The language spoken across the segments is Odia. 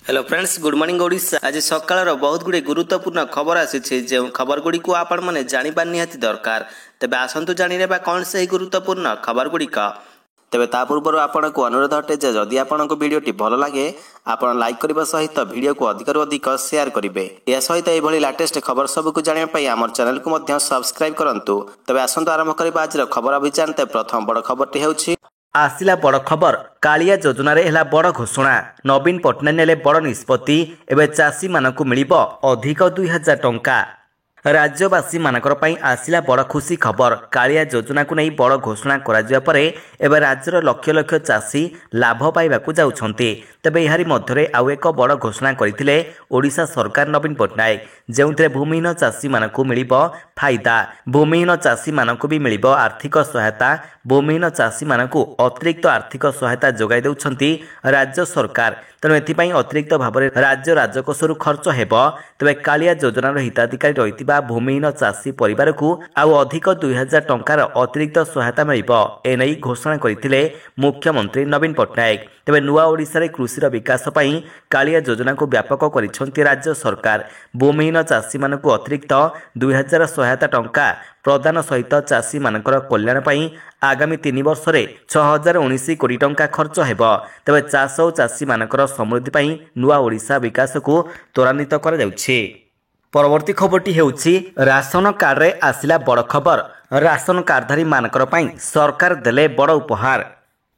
Hello friends, good morning Odisha. आज सकाळ बहुत गुड़े गुरुत्वपूर्ण खबर आसी जो खबर गुड़ी को आपण मैंने जाना निहाती दरकार। तेबे आसतु जाने कौन से गुरुत्वपूर्ण खबर गुड़िक। तेबे ता पूर्व आपण को अनुरोध अटे जे जदि आपण को वीडियोटी भल लगे आपण लाइक करने सहित वीडियो को अधिक अधिक शेयर करेंगे। यह सहित यह लेटेस्ट खबर सब को जानापी आम चैनल को सब्सक्राइब करूँ। तेबे आसतु आरंभ करबा आज खबर अभियान। प्रथम बड़ खबरटी होउछि आसिला बड़ खबर। कालिया योजना रे हैला बड़ घोषणा। नवीन पट्टनायक नेले बड़ निष्पत्ति। एबे चाषी मानकु मिलिबो अधिक 2000 टंका। राज्यवासी मानकर पई आसिला बड़ खुशी खबर। कालिया योजना को नहीं बड़ घोषणा करा जिया परे एबे राज्यर लक्ष लक्ष चाषी लाभ पाइबाकु जाउछन्ति। तेबे एहारी मध्यरे आउ एक बड़ घोषणा करथिले ओडिशा सरकार नवीन पट्टनायक, जेउथिरे भूमिहीन चाषी मानकु मिलिबो फायदा। भूमिहीन चाषी मानकु भी मिलिबो आर्थिक सहायता। भूमिहीन चाषी मानकु अतिरिक्त आर्थिक सहायता जोगाई देउछन्ति राज्य सरकार। तेणु एथिपाई अतिरिक्त भाव में राज्य राजकोषरु खर्च हेबो। तेबे कालिया योजनार हिताधिकारी रहितिबा भूमिहीन चाषी परिवार को आउ अधिक 2000 टंकार अतिरिक्त सहायता मिलिबो। एनै घोषणा करथिले मुख्यमंत्री नवीन पट्टनायक। तेबे नुआ ओडिशा कृषिर विकास पई कालिया योजना को व्यापक करिसेंति राज्य सरकार। भूमिहीन चाषी मानकु अतिरिक्त 2000 सहायता टंका प्रदान सहित चाषी मानकर कल्याण पई आगामी 3 वर्ष रे 6019 कोटी टंका खर्च हेबो। तेबे चाष और चाषी मानकर समृद्धि पई नुआ ओडिशा विकास को त्वरान्वित करा जाउछि। परवर्ती खबरटी हेउछि राशन कार्ड रे आसिला बड़ खबर। राशन कार्डधारी मानकर पई सरकार देले बड़ उपहार।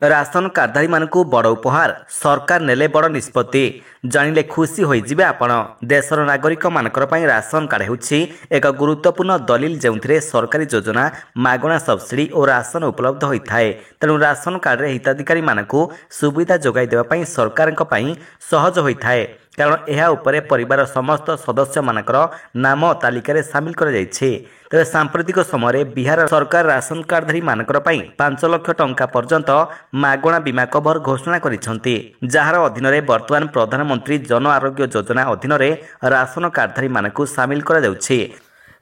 राशन कार्डधारी मानकु बड़ उपहार। सरकार नेले बड़ निष्पत्ति। जानिले खुशी होई जिबे आपण। देशर नागरिक मानकर पई राशन कार्ड हेउछि एक गुरुत्वपूर्ण दलिल जेउथिरे सरकारी योजना, मागणा सब्सिडी और राशन उपलब्ध होइथाय। तेणु राशन कार्ड रे हिताधिकारी मानकु सुविधा जोगाई देबा पई सरकारक पई सहज होइथाय, कारण यह उपरे परिवार समस्त सदस्य मानकर नाम तालिका रे शामिल कर जाइछे। तेरे सांप्रतिक समय बिहार सरकार राशन कार्डधारी मानकर पई 5 लाख टंका पर्यंत मागणा बीमा कवर घोषणा करिसेंति, जहार अधीन रे वर्तमान प्रधानमंत्री जन आरोग्य योजना अधीन रे राशन कार्डधारी मानकु शामिल कर जाउछि।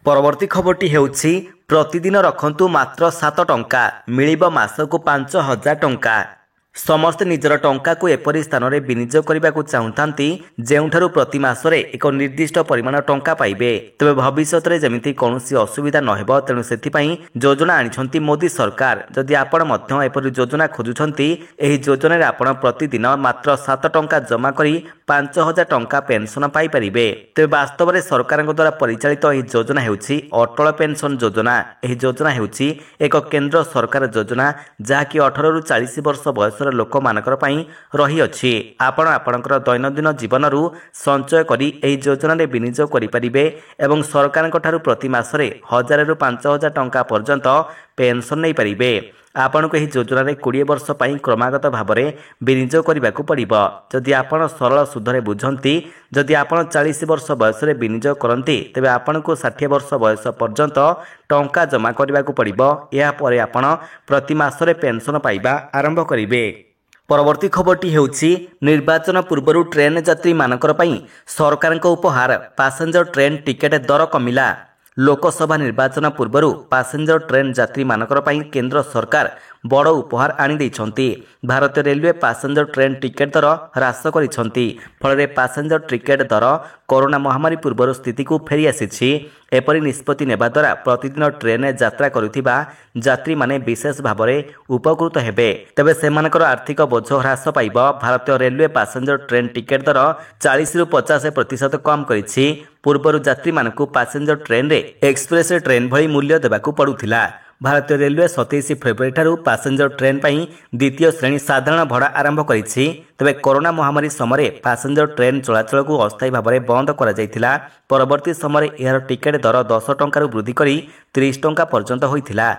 परवर्ती खबरटी हेउछि प्रतिदिन रखंतु मात्र 7 टंका मिलिबो मासकु 5000 टंका। समस्त निजर टंका को एपरी स्थान में विनियोग करने को चाहूँगी जेउठारु प्रति मासरे एक निर्दिष्ट परिमाण टंका पाइबे। तेबे भविष्य में जमिति कौनसी असुविधा नहेब। तेणु सेथिपाई योजना आनिछंती मोदी सरकार। जदि आपण मध्य एपरी योजना खोजुछंती, एही योजना रे आपण प्रतिदिन मात्र 7 टंका जमा करी 5000 टंका पेंशन पाई परिबे। तेबे वास्तव में सरकार द्वारा परिचालित एही योजना हेउछि अटल पेंशन योजना। एही योजना हेउछि एक केंद्र सरकार योजना जहाँकि 18 रु 40 वर्ष बयस लोक मानकर पई रही अछि। आपण आपणकर दैनंदिन जीवन रु संचय करी एही योजना रे विनियोग करि परिबे एवं सरकारक ठारु प्रति मासरे 1000 रु 5000 टंका पर्यंत पेंशन नै परिबे। आपण को एही योजना रे 20 वर्ष पई क्रमागत भाव में विनियोग करबाकू पड़िबो। जदि आपण सरल सुधरे बुझंती, जदि आपण 40 वर्ष बयस रे विनियोग करंती, तेबे आपण को 60 वर्ष बयस पर्यंत टंका जमा करबाकू पड़िबो। या परे आपण प्रति मासरे पेंशन पाइबा आरंभ करिवे। परवर्ती खबरटी हेउछि निर्वाचन पूर्व ट्रेन यात्री मानकर पई सरकारक उपहार। पैसेंजर ट्रेन टिकेट दर कमिला। लोकसभा निर्वाचन पूर्व पैसेंजर ट्रेन यात्री मानकर पई केंद्र सरकार बड़ उपहार आनी दैछंती। भारतीय रेलवे पैसेंजर ट्रेन टिकेट दर ह्रास करिसंती। फल पैसेंजर टिकेट दर कोरोना महामारी पूर्व स्थिति को फेरी आसीछि। एपरि निष्पत्ति नेबा द्वारा प्रतिदिन ट्रेन यात्रा करुथिबा यात्री माने विशेष भाव में उपकृत हेबे। तेबे सेमानकर आर्थिक बोझ ह्रास पाइब। भारतीय रेलवे पैसेंजर ट्रेन टिकेट दर 40 रु 50% कम करिछि। पूर्व यात्री मानकु पैसेंजर ट्रेन रे एक्सप्रेस ट्रेन भली मूल्य देबाकू पड़ुथिला। भारतीय रेलवे 27 फेब्रुआरी ठारू पैसेंजर ट्रेन पई द्वितीय श्रेणी साधारण भड़ा आरंभ करिछि। तबे कोरोना महामारी समय पैसेंजर ट्रेन चलाचल को अस्थायी भाव में बंद करा जायतिला। परवर्ती समय यार टिकेट दर 10 टंका वृद्धि करी 30 टंका पर्यंत होइतिला।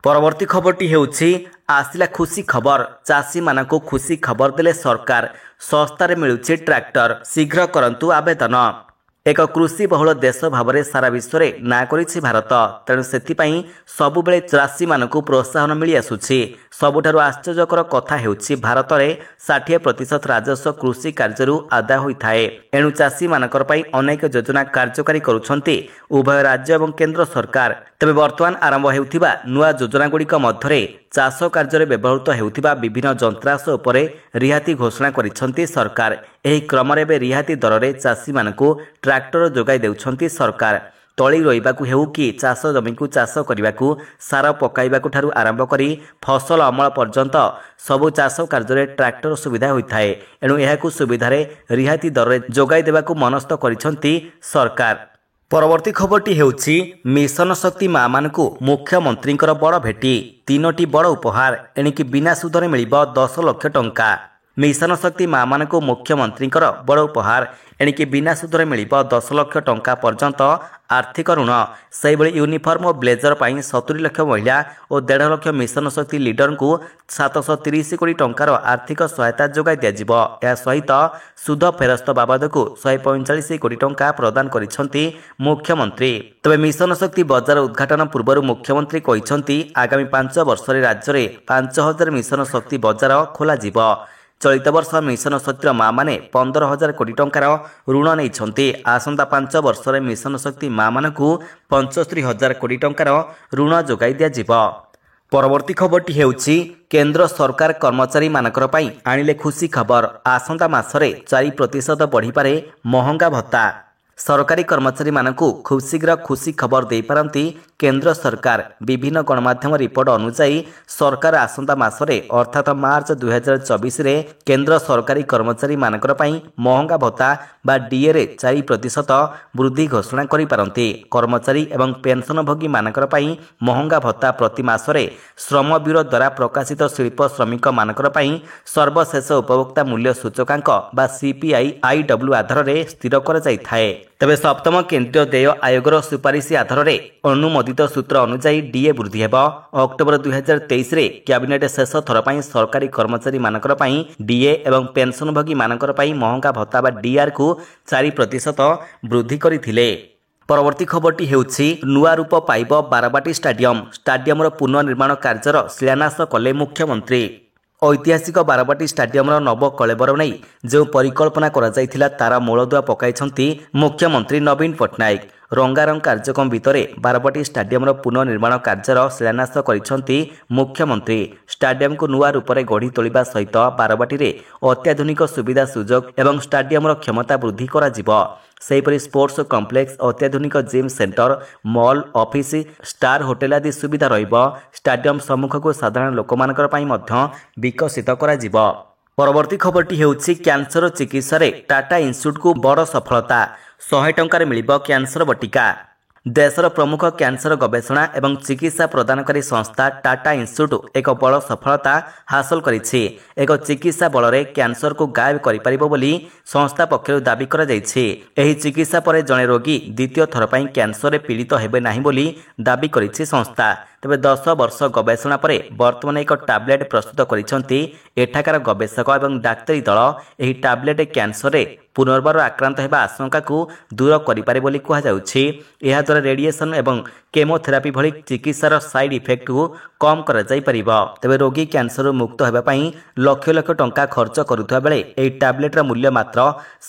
परवर्ती खबरटी हेउछि आसिला खुशी खबर। चाषी मानकु खुशी खबर देले सरकार। सस्तारे मिलुछि ट्रैक्टर, शीघ्र करंतु आवेदन। एक कृषि बहुल देश भाव में सारा विश्व में ना करिछि भारत। तेणु सेथिपाई सबुबेले चाषी मानकु प्रोत्साहन मिली आसुछि। ସବୁଠାରୁ ଆଶ୍ଚର୍ଯ୍ୟକର କଥା ହେଉଛି ଭାରତରେ 60% ରାଜସ୍ୱ କୃଷି କାର୍ଯ୍ୟରୁ ଆଦାୟ ହୋଇଥାଏ। ଏଣୁ ଚାଷୀମାନଙ୍କର ପାଇଁ ଅନେକ ଯୋଜନା କାର୍ଯ୍ୟକାରୀ କରୁଛନ୍ତି ଉଭୟ ରାଜ୍ୟ ଏବଂ କେନ୍ଦ୍ର ସରକାର। ତେବେ ବର୍ତ୍ତମାନ ଆରମ୍ଭ ହେଉଥିବା ନୂଆ ଯୋଜନାଗୁଡ଼ିକ ମଧ୍ୟରେ ଚାଷ କାର୍ଯ୍ୟରେ ବ୍ୟବହୃତ ହେଉଥିବା ବିଭିନ୍ନ ଯନ୍ତ୍ରାଂଶ ଉପରେ ରିହାତି ଘୋଷଣା କରିଛନ୍ତି ସରକାର। ଏହି କ୍ରମରେ ଏବେ ରିହାତି ଦରରେ ଚାଷୀମାନଙ୍କୁ ଟ୍ରାକ୍ଟର ଯୋଗାଇ ଦେଉଛନ୍ତି ସରକାର। ତଳି ରୋଇବାକୁ ହେଉ କି ଚାଷ ଜମିକୁ ଚାଷ କରିବାକୁ ସାର ପକାଇବାକୁ ଠାରୁ ଆରମ୍ଭ କରି ଫସଲ ଅମଳ ପର୍ଯ୍ୟନ୍ତ ସବୁ ଚାଷ କାର୍ଯ୍ୟରେ ଟ୍ରାକ୍ଟର ସୁବିଧା ହୋଇଥାଏ। ଏଣୁ ଏହାକୁ ସୁବିଧାରେ ରିହାତି ଦରରେ ଯୋଗାଇ ଦେବାକୁ ମନସ୍ଥ କରିଛନ୍ତି ସରକାର। ପରବର୍ତ୍ତୀ ଖବରଟି ହେଉଛି ମିଶନ ଶକ୍ତି ମା'ମାନଙ୍କୁ ମୁଖ୍ୟମନ୍ତ୍ରୀଙ୍କର ବଡ଼ ଭେଟି, 3ଟି ବଡ଼ ଉପହାର। ଏଣିକି ବିନା ସୁଧରେ ମିଳିବ 10 ଲକ୍ଷ ଟଙ୍କା। ମିଶନ ଶକ୍ତି ମା'ମାନଙ୍କୁ ମୁଖ୍ୟମନ୍ତ୍ରୀଙ୍କର ବଡ଼ ଉପହାର। ଏଣିକି ବିନା ସୁଧରେ ମିଳିବ 10 ଲକ୍ଷ ଟଙ୍କା ପର୍ଯ୍ୟନ୍ତ ଆର୍ଥିକ ଋଣ। ସେହିଭଳି ୟୁନିଫର୍ମ ଓ ବ୍ଲେଜର ପାଇଁ 70 ଲକ୍ଷ ମହିଳା ଓ 1.5 ଲକ୍ଷ ମିଶନ ଶକ୍ତି ଲିଡରଙ୍କୁ 730 କୋଟି ଟଙ୍କାର ଆର୍ଥିକ ସହାୟତା ଯୋଗାଇ ଦିଆଯିବ। ଏହା ସହିତ ସୁଧ ଫେରସ୍ତ ବାବଦକୁ 145 କୋଟି ଟଙ୍କା ପ୍ରଦାନ କରିଛନ୍ତି ମୁଖ୍ୟମନ୍ତ୍ରୀ। ତେବେ ମିଶନ ଶକ୍ତି ବଜାର ଉଦ୍ଘାଟନ ପୂର୍ବରୁ ମୁଖ୍ୟମନ୍ତ୍ରୀ କହିଛନ୍ତି ଆଗାମୀ 5 ବର୍ଷରେ ରାଜ୍ୟରେ 5000 ମିଶନ ଶକ୍ତି ବଜାର ଖୋଲାଯିବ। ଚଳିତ ବର୍ଷ ମିଶନ ଶକ୍ତିର ମା'ମାନେ 15,000 କୋଟି ଟଙ୍କାର ଋଣ ନେଇଛନ୍ତି। ଆସନ୍ତା 5 ବର୍ଷରେ ମିଶନ ଶକ୍ତି ମା'ମାନଙ୍କୁ 75,000 କୋଟି ଟଙ୍କାର ଋଣ ଯୋଗାଇ ଦିଆଯିବ। ପରବର୍ତ୍ତୀ ଖବରଟି ହେଉଛି କେନ୍ଦ୍ର ସରକାର କର୍ମଚାରୀମାନଙ୍କର ପାଇଁ ଆଣିଲେ ଖୁସି ଖବର। ଆସନ୍ତା ମାସରେ 4% ବଢ଼ିପାରେ ମହଙ୍ଗା ଭତ୍ତା। ସରକାରୀ କର୍ମଚାରୀମାନଙ୍କୁ ଖୁବ୍ ଶୀଘ୍ର ଖୁସି ଖବର ଦେଇପାରନ୍ତି କେନ୍ଦ୍ର ସରକାର। ବିଭିନ୍ନ ଗଣମାଧ୍ୟମ ରିପୋର୍ଟ ଅନୁଯାୟୀ ସରକାର ଆସନ୍ତା ମାସରେ ଅର୍ଥାତ୍ ମାର୍ଚ୍ଚ 2024ରେ କେନ୍ଦ୍ର ସରକାରୀ କର୍ମଚାରୀମାନଙ୍କର ପାଇଁ ମହଙ୍ଗା ଭତ୍ତା ବା ଡିଏରେ 4% ବୃଦ୍ଧି ଘୋଷଣା କରିପାରନ୍ତି। କର୍ମଚାରୀ ଏବଂ ପେନ୍ସନଭୋଗୀମାନଙ୍କର ପାଇଁ ମହଙ୍ଗା ଭତ୍ତା ପ୍ରତି ମାସରେ ଶ୍ରମ ବ୍ୟୁରୋ ଦ୍ୱାରା ପ୍ରକାଶିତ ଶିଳ୍ପ ଶ୍ରମିକମାନଙ୍କର ପାଇଁ ସର୍ବଶେଷ ଉପଭୋକ୍ତା ମୂଲ୍ୟ ସୂଚକାଙ୍କ ବା CPI IW ଆଧାରରେ ସ୍ଥିର କରାଯାଇଥାଏ। ତେବେ ସପ୍ତମ କେନ୍ଦ୍ରୀୟ ଦେୟ ଆୟୋଗର ସୁପାରିଶ ଆଧାରରେ ଅନୁମୋଦିତ ସୂତ୍ର ଅନୁଯାୟୀ ଡିଏ ବୃଦ୍ଧି ହେବ। ଅକ୍ଟୋବର 2023ରେ କ୍ୟାବିନେଟ୍ ଶେଷ ଥର ପାଇଁ ସରକାରୀ କର୍ମଚାରୀମାନଙ୍କର ପାଇଁ ଡିଏ ଏବଂ ପେନ୍ସନଭୋଗୀମାନଙ୍କର ପାଇଁ ମହଙ୍ଗା ଭତ୍ତା ବା ଡିଆର୍କୁ 4% ବୃଦ୍ଧି କରିଥିଲେ। ପରବର୍ତ୍ତୀ ଖବରଟି ହେଉଛି ନୂଆ ରୂପ ପାଇବ ବାରବାଟୀ ଷ୍ଟାଡିୟମ। ଷ୍ଟାଡିୟମର ପୁନଃନିର୍ମାଣ କାର୍ଯ୍ୟର ଶିଳାନ୍ୟାସ କଲେ ମୁଖ୍ୟମନ୍ତ୍ରୀ। ଐତିହାସିକ ବାରବାଟୀ ଷ୍ଟାଡିୟମର ନବ କଳେବର ନେଇ ଯେଉଁ ପରିକଳ୍ପନା କରାଯାଇଥିଲା ତାର ମୂଳଦୁଆ ପକାଇଛନ୍ତି ମୁଖ୍ୟମନ୍ତ୍ରୀ ନବୀନ ପଟ୍ଟନାୟକ। ରଙ୍ଗାରଙ୍ଗ କାର୍ଯ୍ୟକ୍ରମ ଭିତରେ ବାରବାଟୀ ଷ୍ଟାଡିୟମର ପୁନଃନିର୍ମାଣ କାର୍ଯ୍ୟର ଶିଳାନ୍ୟାସ କରିଛନ୍ତି ମୁଖ୍ୟମନ୍ତ୍ରୀ। ଷ୍ଟାଡିୟମକୁ ନୂଆ ରୂପରେ ଗଢ଼ି ତୋଳିବା ସହିତ ବାରବାଟୀରେ ଅତ୍ୟାଧୁନିକ ସୁବିଧା ସୁଯୋଗ ଏବଂ ଷ୍ଟାଡିୟମର କ୍ଷମତା ବୃଦ୍ଧି କରାଯିବ। ସେହିପରି ସ୍ପୋର୍ଟସ କମ୍ପ୍ଲେକ୍ସ, ଅତ୍ୟାଧୁନିକ gym centre, mall, office, star hotel ଆଦି ସୁବିଧା ରହିବ। ଷ୍ଟାଡିୟମ ସମ୍ମୁଖକୁ ସାଧାରଣ ଲୋକମାନଙ୍କର ପାଇଁ ମଧ୍ୟ ବିକଶିତ କରାଯିବ। ପରବର୍ତ୍ତୀ ଖବରଟି ହେଉଛି କ୍ୟାନ୍ସର ଚିକିତ୍ସାରେ ଟାଟା ଇନଷ୍ଟିଚ୍ୟୁଟକୁ ବଡ଼ ସଫଳତା। 100 ଟଙ୍କାରେ ମିଳିବ କ୍ୟାନ୍ସର ବଟିକା। ଦେଶର ପ୍ରମୁଖ କ୍ୟାନ୍ସର ଗବେଷଣା ଏବଂ ଚିକିତ୍ସା ପ୍ରଦାନକାରୀ ସଂସ୍ଥା ଟାଟା ଇନଷ୍ଟିଚ୍ୟୁଟ ଏକ ବଡ଼ ସଫଳତା ହାସଲ କରିଛି। ଏକ ଚିକିତ୍ସା ବଳରେ କ୍ୟାନ୍ସରକୁ ଗାୟବ କରିପାରିବ ବୋଲି ସଂସ୍ଥା ପକ୍ଷରୁ ଦାବି କରାଯାଇଛି। ଏହି ଚିକିତ୍ସା ପରେ ଜଣେ ରୋଗୀ ଦ୍ୱିତୀୟ ଥର ପାଇଁ କ୍ୟାନ୍ସରରେ ପୀଡ଼ିତ ହେବେ ନାହିଁ ବୋଲି ଦାବି କରିଛି ସଂସ୍ଥା। ତେବେ 10 ବର୍ଷ ଗବେଷଣା ପରେ ବର୍ତ୍ତମାନ ଏକ ଟାବଲେଟ୍ ପ୍ରସ୍ତୁତ କରିଛନ୍ତି ଏଠାକାର ଗବେଷକ ଏବଂ ଡାକ୍ତରୀ ଦଳ। ଏହି ଟାବଲେଟ୍ କ୍ୟାନ୍ସରରେ ପୁନର୍ବାର ଆକ୍ରାନ୍ତ ହେବା ଆଶଙ୍କାକୁ ଦୂର କରିପାରେ ବୋଲି କୁହାଯାଉଛି। ଏହାଦ୍ୱାରା ରେଡିଏସନ୍ ଏବଂ କେମୋଥେରାପି ଭଳି ଚିକିତ୍ସାର ସାଇଡ୍ ଇଫେକ୍ଟକୁ କମ୍ କରାଯାଇପାରିବ। ତେବେ ରୋଗୀ କ୍ୟାନ୍ସରରୁ ମୁକ୍ତ ହେବା ପାଇଁ ଲକ୍ଷ ଲକ୍ଷ ଟଙ୍କା ଖର୍ଚ୍ଚ କରୁଥିବା ବେଳେ ଏହି ଟାବଲେଟ୍ର ମୂଲ୍ୟ ମାତ୍ର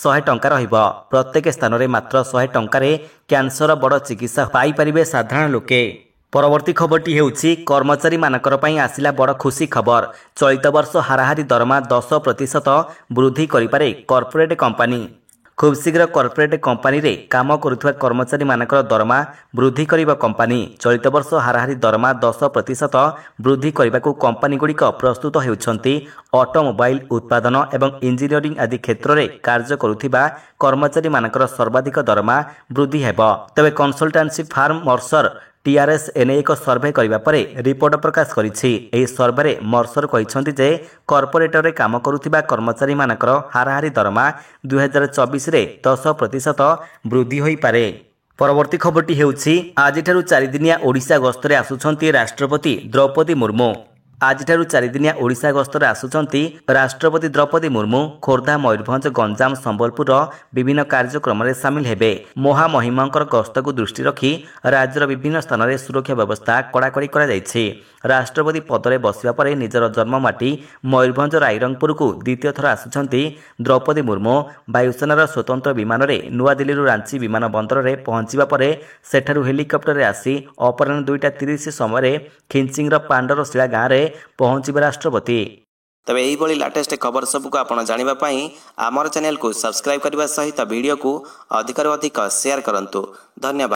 100 ଟଙ୍କା ରହିବ। ପ୍ରତ୍ୟେକ ସ୍ଥାନରେ ମାତ୍ର 100 ଟଙ୍କାରେ କ୍ୟାନ୍ସର ବଡ଼ ଚିକିତ୍ସା ପାଇପାରିବେ ସାଧାରଣ ଲୋକେ। ପରବର୍ତ୍ତୀ ଖବରଟି ହେଉଛି କର୍ମଚାରୀମାନଙ୍କର ପାଇଁ ଆସିଲା ବଡ଼ ଖୁସି ଖବର। ଚଳିତ ବର୍ଷ ହାରାହାରି ଦରମା 10% ବୃଦ୍ଧି କରିପାରେ କର୍ପୋରେଟ୍ କମ୍ପାନୀ। ଖୁବ୍ ଶୀଘ୍ର କର୍ପୋରେଟ୍ କମ୍ପାନୀରେ କାମ କରୁଥିବା କର୍ମଚାରୀମାନଙ୍କର ଦରମା ବୃଦ୍ଧି କରିବ କମ୍ପାନୀ। ଚଳିତ ବର୍ଷ ହାରାହାରି ଦରମା 10% ବୃଦ୍ଧି କରିବାକୁ କମ୍ପାନୀଗୁଡ଼ିକ ପ୍ରସ୍ତୁତ ହେଉଛନ୍ତି। ଅଟୋମୋବାଇଲ ଉତ୍ପାଦନ ଏବଂ ଇଞ୍ଜିନିୟରିଂ ଆଦି କ୍ଷେତ୍ରରେ କାର୍ଯ୍ୟ କରୁଥିବା କର୍ମଚାରୀମାନଙ୍କର ସର୍ବାଧିକ ଦରମା ବୃଦ୍ଧି ହେବ। ତେବେ କନସଲଟାନ୍ସି ଫାର୍ମ ମର୍ସର TRS ଏନେଇ ଏକ ସର୍ଭେ କରିବା ପରେ ରିପୋର୍ଟ ପ୍ରକାଶ କରିଛି। ଏହି ସର୍ଭେରେ ମର୍ସର କହିଛନ୍ତି ଯେ କର୍ପୋରେଟରେ କାମ କରୁଥିବା କର୍ମଚାରୀମାନଙ୍କର ହାରାହାରି ଦରମା 2024ରେ 10% ବୃଦ୍ଧି ହୋଇପାରେ। ପରବର୍ତ୍ତୀ ଖବରଟି ହେଉଛି ଆଜିଠାରୁ 4 ଦିନିଆ ଓଡ଼ିଶା ଗସ୍ତରେ ଆସୁଛନ୍ତି ରାଷ୍ଟ୍ରପତି ଦ୍ରୌପଦୀ ମୁର୍ମୁ। ଆଜିଠାରୁ 4 ଦିନିଆ ଓଡ଼ିଶା ଗସ୍ତରେ ଆସୁଛନ୍ତି ରାଷ୍ଟ୍ରପତି ଦ୍ରୌପଦୀ ମୁର୍ମୁ। ଖୋର୍ଦ୍ଧା, ମୟୂରଭଞ୍ଜ, ଗଞ୍ଜାମ, ସମ୍ବଲପୁରର ବିଭିନ୍ନ କାର୍ଯ୍ୟକ୍ରମରେ ସାମିଲ ହେବେ। ମହାମହିମଙ୍କର ଗସ୍ତକୁ ଦୃଷ୍ଟି ରଖି ରାଜ୍ୟର ବିଭିନ୍ନ ସ୍ଥାନରେ ସୁରକ୍ଷା ବ୍ୟବସ୍ଥା କଡ଼ାକଡ଼ି କରାଯାଇଛି। ରାଷ୍ଟ୍ରପତି ପଦରେ ବସିବା ପରେ ନିଜର ଜନ୍ମମାଟି ମୟୂରଭଞ୍ଜ ରାଇରଙ୍ଗପୁରକୁ ଦ୍ୱିତୀୟ ଥର ଆସୁଛନ୍ତି ଦ୍ରୌପଦୀ ମୁର୍ମୁ। ବାୟୁସେନାର ସ୍ୱତନ୍ତ୍ର ବିମାନରେ ନୂଆଦିଲ୍ଲୀରୁ ରାଞ୍ଚି ବିମାନ ବନ୍ଦରରେ ପହଞ୍ଚିବା ପରେ ସେଠାରୁ ହେଲିକପ୍ଟରରେ ଆସି ଅପରାହ୍ନ 2:30 ସମୟରେ ଖିଞ୍ଚିଙ୍ଗର ପାଣ୍ଡରଶିଳା ଗାଁରେ ପହଞ୍ଚିବେ ରାଷ୍ଟ୍ରପତି। ତେବେ ଏହିଭଳି ଲାଟେଷ୍ଟ ଖବର ସବୁକୁ ଆପଣ ଜାଣିବା ପାଇଁ ଆମର ଚ୍ୟାନେଲକୁ ସବସ୍କ୍ରାଇବ୍ କରିବା ସହିତ ଭିଡ଼ିଓକୁ ଅଧିକରୁ ଅଧିକ ସେୟାର କରନ୍ତୁ। ଧନ୍ୟବାଦ।